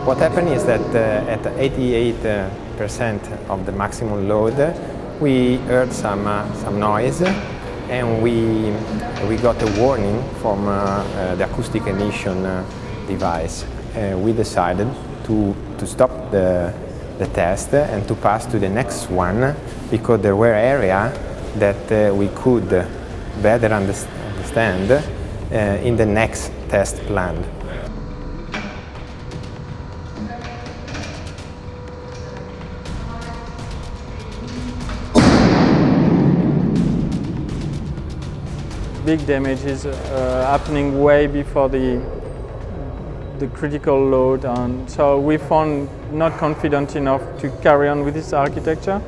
What happened is that at 88% of the maximum load, we heard some noise, and we got a warning from the acoustic emission device. We decided to stop the test and to pass to the next one, because there were areas that we could better understand in the next test plan. Big damage is happening way before the critical load, and so we found not confident enough to carry on with this architecture.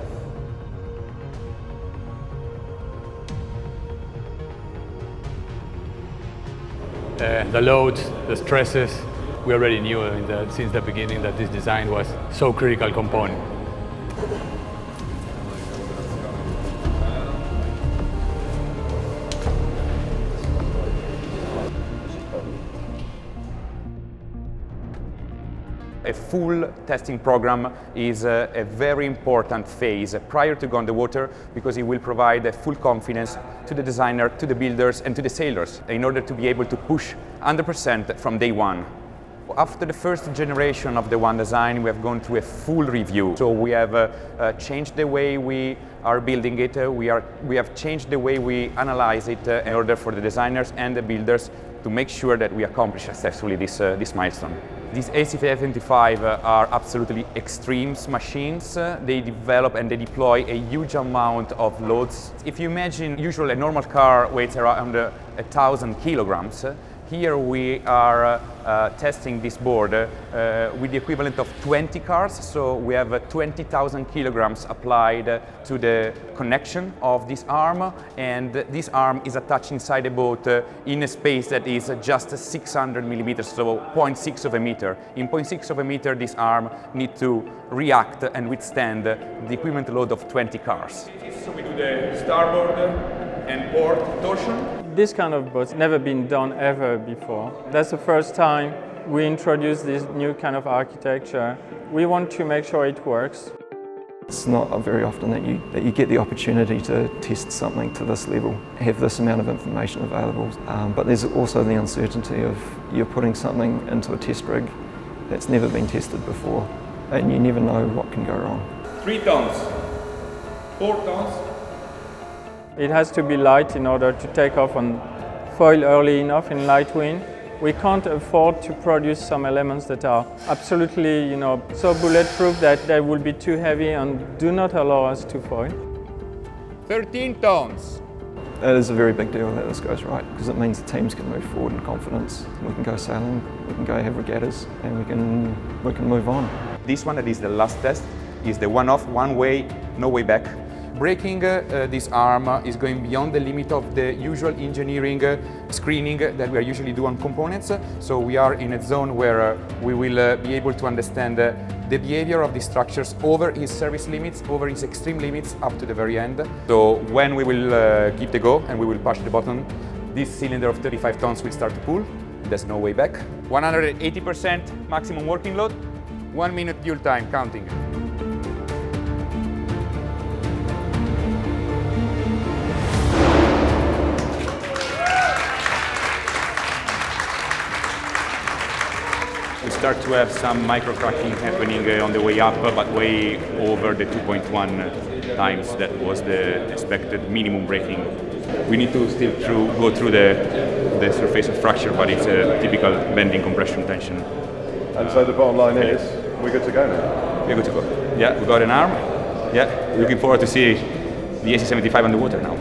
The load, the stresses, we already knew since the beginning that this design was so critical component. A full testing program is a very important phase prior to going on the water, because it will provide a full confidence to the designer, to the builders and to the sailors in order to be able to push 100% from day one. After the first generation of the One design, we have gone through a full review. So we have changed the way we are building it. We have changed the way we analyze it in order for the designers and the builders to make sure that we accomplish successfully this milestone. These AC-75 are absolutely extreme machines. They develop and they deploy a huge amount of loads. If you imagine, usually a normal car weighs around 1,000 kilograms. Here we are testing this board with the equivalent of 20 cars, so we have 20,000 kilograms applied to the connection of this arm, and this arm is attached inside the boat in a space that is just 600 millimeters, so 0.6 of a meter. In 0.6 of a meter, this arm needs to react and withstand the equivalent load of 20 cars. So we do the starboard and port torsion. This kind of boat's never been done ever before. That's the first time we introduce this new kind of architecture. We want to make sure it works. It's not very often that you get the opportunity to test something to this level, have this amount of information available, but there's also the uncertainty of you're putting something into a test rig that's never been tested before, and you never know what can go wrong. 3 tons, 4 tons. It has to be light in order to take off on foil early enough in light wind. We can't afford to produce some elements that are absolutely, so bulletproof that they will be too heavy and do not allow us to foil. 13 tons. It is a very big deal that this goes right, because it means the teams can move forward in confidence. We can go sailing, we can go have regattas, and we can move on. This one, that is the last test, is the one-off, one way, no way back. Breaking this arm is going beyond the limit of the usual engineering screening that we usually do on components. So we are in a zone where we will be able to understand the behavior of these structures over its service limits, over its extreme limits, up to the very end. So when we will give the go and we will push the button, this cylinder of 35 tons will start to pull. There's no way back. 180% maximum working load, 1 minute fuel time, counting. We start to have some micro-cracking happening on the way up, but way over the 2.1 times that was the expected minimum braking. We need to still go through the surface of fracture, but it's a typical bending compression tension. And so the bottom line is, we're good to go now? We're good to go. Yeah, we got an arm. Yeah, looking forward to see the AC-75 on the water now.